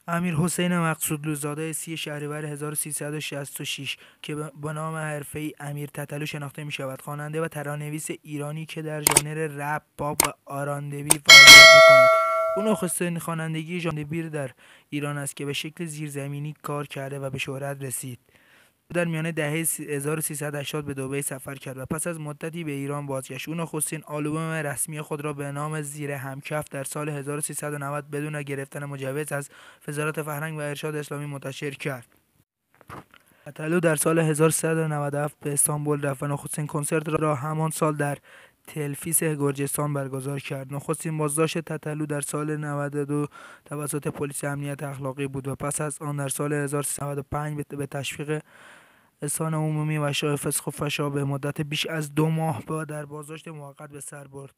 امیرحسین مقصودلوزاده 30 شهریور 1366 که با نام حرفه‌ای امیر تتلو شناخته می‌شود، خواننده و ترانه‌نویس ایرانی که در ژانر رپ، پاپ و آر&بی فعالیت می‌کند. او نخستین خوانندگی ژان بیر در ایران است که به شکل زیرزمینی کار کرده و به شهرت رسید. او در میانه دهه 1380 به دبی سفر کرد و پس از مدتی به ایران بازگشت. او نخستین آلبوم رسمی خود را به نام زیر همکف در سال 1390 بدون گرفتن مجوز از وزارت فرهنگ و ارشاد اسلامی منتشر کرد. تتلو در سال 1397 به استانبول رفت و نخستین کنسرت را همان سال در تلفیس گرجستان برگزار کرد. نخستین بازداشت تتلو در سال 92 توسط پلیس امنیت اخلاقی بود و پس از آن در سال 1395 به تشویق احسان عمومی و شایع فسق و فحشا به مدت بیش از 2 ماه در بازداشت موقت به سر برد.